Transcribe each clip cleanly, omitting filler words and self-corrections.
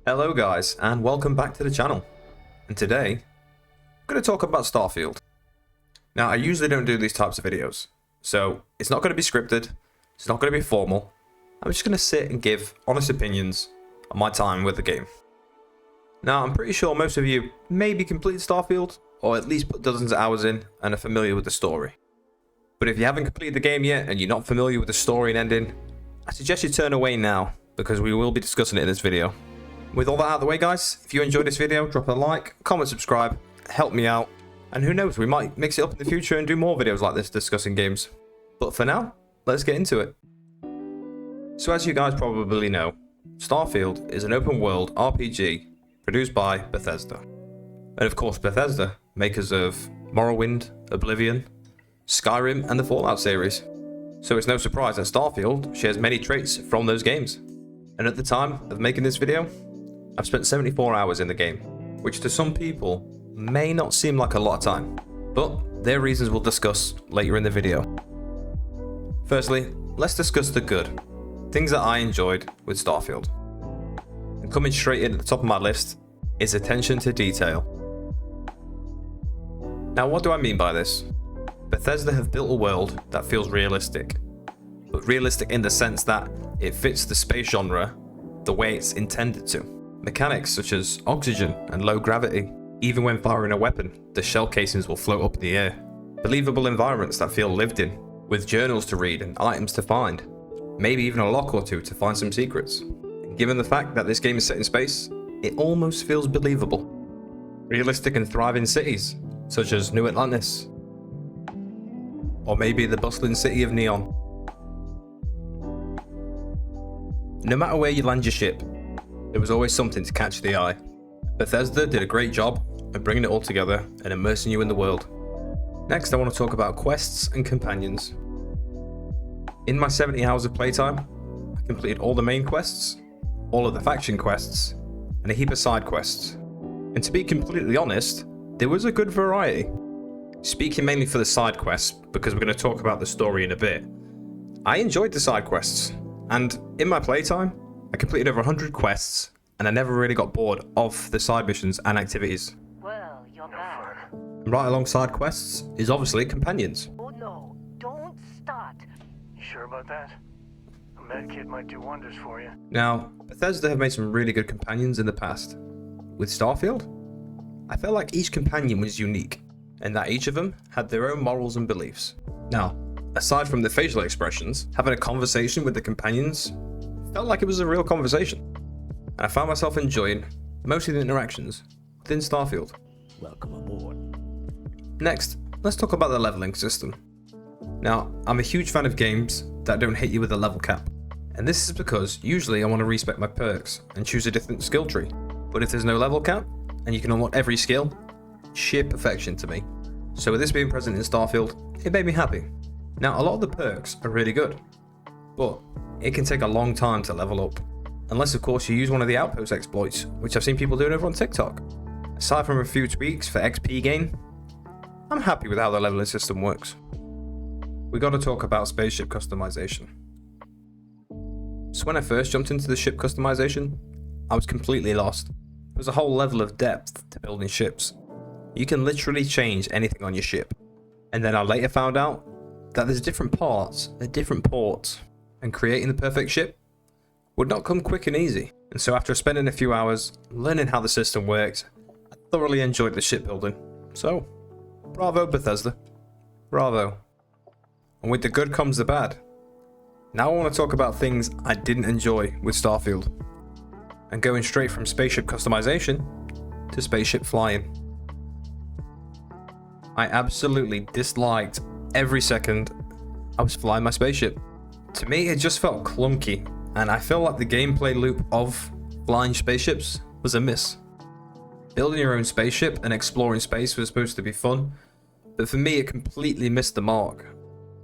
Hello guys, and welcome back to the channel. And today, I'm going to talk about Starfield. Now, I usually don't do these types of videos, so it's not going to be scripted, it's not going to be formal. I'm just going to sit and give honest opinions on my time with the game. Now, I'm pretty sure most of you maybe completed Starfield, or at least put dozens of hours in and are familiar with the story. But if you haven't completed the game yet and you're not familiar with the story and ending, I suggest you turn away now, because we will be discussing it in this video. With all that out of the way, guys, if you enjoyed this video, drop a like, comment, subscribe, help me out, and who knows, we might mix it up in the future and do more videos like this discussing games. But for now, let's get into it. So as you guys probably know, Starfield is an open world RPG produced by Bethesda. And of course Bethesda, makers of Morrowind, Oblivion, Skyrim and the Fallout series. So it's no surprise that Starfield shares many traits from those games. And at the time of making this video, I've spent 74 hours in the game, which to some people may not seem like a lot of time, but their reasons we'll discuss later in the video. Firstly, let's discuss the good, things that I enjoyed with Starfield. And coming straight in at the top of my list is attention to detail. Now, what do I mean by this? Bethesda have built a world that feels realistic, but realistic in the sense that it fits the space genre the way it's intended to. Mechanics such as oxygen and low gravity. Even when firing a weapon, the shell casings will float up in the air. Believable environments that feel lived in, with journals to read and items to find. Maybe even a lock or two to find some secrets. And given the fact that this game is set in space, it almost feels believable. Realistic and thriving cities, such as New Atlantis. Or maybe the bustling city of Neon. No matter where you land your ship, there was always something to catch the eye. Bethesda did a great job of bringing it all together and immersing you in the world. Next, I want to talk about quests and companions. In my 70 hours of playtime, I completed all the main quests, all of the faction quests, and a heap of side quests. And to be completely honest, there was a good variety. Speaking mainly for the side quests, because we're going to talk about the story in a bit, I enjoyed the side quests, and in my playtime, I completed over 100 quests, and I never really got bored of the side missions and activities. Well, you're back. Right alongside quests is obviously companions. Oh no, don't start. You sure about that? A medkit might do wonders for you. Now, Bethesda have made some really good companions in the past. With Starfield, I felt like each companion was unique, and that each of them had their own morals and beliefs. Now, aside from the facial expressions, having a conversation with the companions felt like it was a real conversation. And I found myself enjoying most of the interactions within Starfield. Welcome aboard. Next, let's talk about the leveling system. Now, I'm a huge fan of games that don't hit you with a level cap. And this is because usually I want to respec my perks and choose a different skill tree. But if there's no level cap, and you can unlock every skill, sheer perfection to me. So with this being present in Starfield, it made me happy. Now, a lot of the perks are really good, but it can take a long time to level up. Unless of course you use one of the outpost exploits, which I've seen people doing over on TikTok. Aside from a few tweaks for XP gain, I'm happy with how the leveling system works. We gotta talk about spaceship customization. So when I first jumped into the ship customization, I was completely lost. There was a whole level of depth to building ships. You can literally change anything on your ship. And then I later found out that there's different parts at different ports, and creating the perfect ship would not come quick and easy. And so after spending a few hours learning how the system works, I thoroughly enjoyed the shipbuilding. So, bravo Bethesda. Bravo. And with the good comes the bad. Now I want to talk about things I didn't enjoy with Starfield. And going straight from spaceship customization to spaceship flying. I absolutely disliked every second I was flying my spaceship. To me, it just felt clunky, and I felt like the gameplay loop of flying spaceships was a miss. Building your own spaceship and exploring space was supposed to be fun, but for me it completely missed the mark.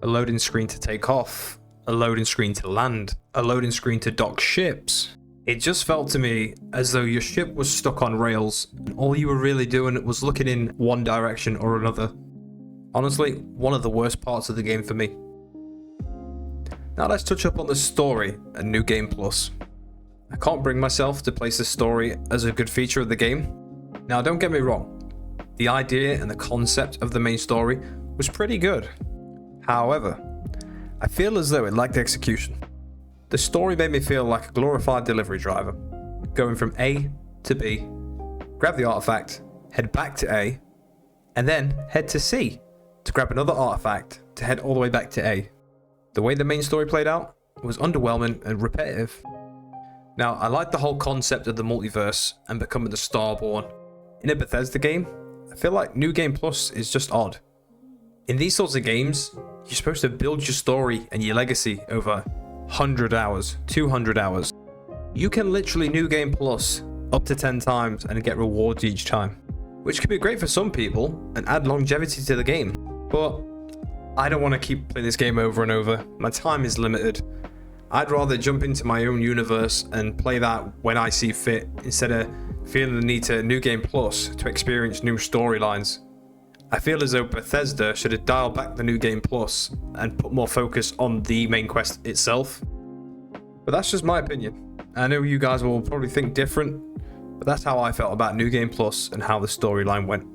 A loading screen to take off, a loading screen to land, a loading screen to dock ships. It just felt to me as though your ship was stuck on rails, and all you were really doing was looking in one direction or another. Honestly, one of the worst parts of the game for me. Now let's touch up on the story and New Game Plus. I can't bring myself to place the story as a good feature of the game. Now, don't get me wrong, the idea and the concept of the main story was pretty good. However, I feel as though it lacked execution. The story made me feel like a glorified delivery driver, going from A to B, grab the artifact, head back to A, and then head to C to grab another artifact to head all the way back to A. The way the main story played out was underwhelming and repetitive. Now, I like the whole concept of the multiverse and becoming the Starborn. In a Bethesda game, I feel like New Game Plus is just odd. In these sorts of games, you're supposed to build your story and your legacy over 100 hours, 200 hours. You can literally New Game Plus up to 10 times and get rewards each time, which could be great for some people and add longevity to the game. But I don't want to keep playing this game over and over. My time is limited. I'd rather jump into my own universe and play that when I see fit, instead of feeling the need to New Game Plus to experience new storylines. I feel as though Bethesda should have dialed back the New Game Plus and put more focus on the main quest itself. But that's just my opinion. I know you guys will probably think different, but that's how I felt about New Game Plus and how the storyline went.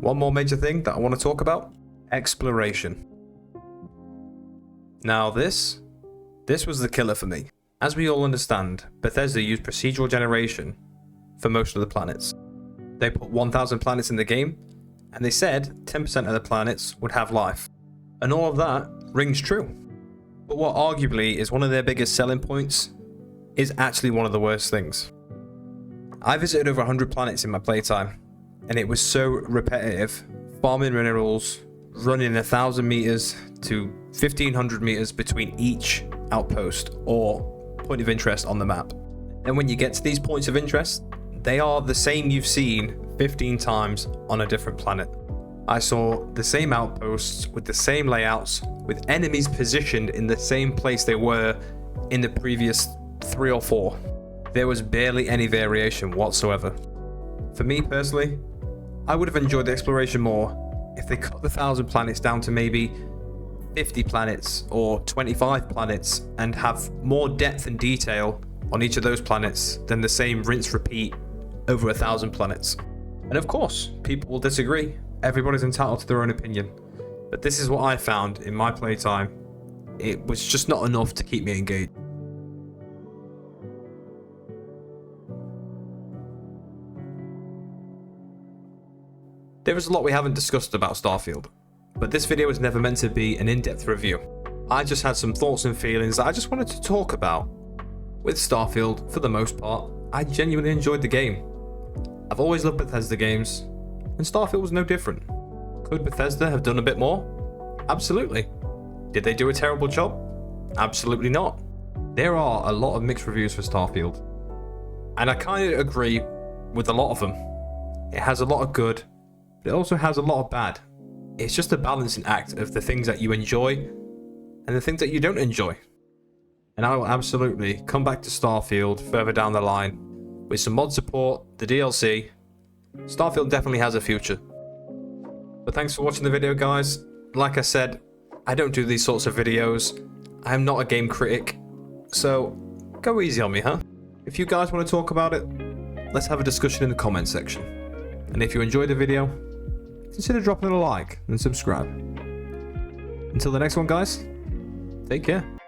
One more major thing that I want to talk about: exploration. Now this was the killer for me. As we all understand, Bethesda used procedural generation for most of the planets. They put 1,000 planets in the game, and they said 10% of the planets would have life. And all of that rings true. But what arguably is one of their biggest selling points is actually one of the worst things. I visited over 100 planets in my playtime, and it was so repetitive, farming minerals, running 1,000 meters to 1,500 meters between each outpost or point of interest on the map. And when you get to these points of interest, they are the same you've seen 15 times on a different planet. I saw the same outposts with the same layouts, with enemies positioned in the same place they were in the previous 3 or 4. There was barely any variation whatsoever. For me personally, I would have enjoyed the exploration more if they cut the 1,000 planets down to maybe 50 planets or 25 planets and have more depth and detail on each of those planets than the same rinse repeat over 1,000 planets. And of course, people will disagree. Everybody's entitled to their own opinion. But this is what I found in my playtime. It was just not enough to keep me engaged. There is a lot we haven't discussed about Starfield, but this video was never meant to be an in-depth review. I just had some thoughts and feelings that I just wanted to talk about. With Starfield, for the most part, I genuinely enjoyed the game. I've always loved Bethesda games, and Starfield was no different. Could Bethesda have done a bit more? Absolutely. Did they do a terrible job? Absolutely not. There are a lot of mixed reviews for Starfield, and I kind of agree with a lot of them. It has a lot of good, but it also has a lot of bad. It's just a balancing act of the things that you enjoy and the things that you don't enjoy. And I will absolutely come back to Starfield further down the line with some mod support, the DLC. Starfield definitely has a future. But thanks for watching the video, guys. Like I said, I don't do these sorts of videos. I am not a game critic, so go easy on me, huh? If you guys want to talk about it, let's have a discussion in the comment section. And if you enjoyed the video, consider dropping a like and subscribe. Until the next one, guys, take care.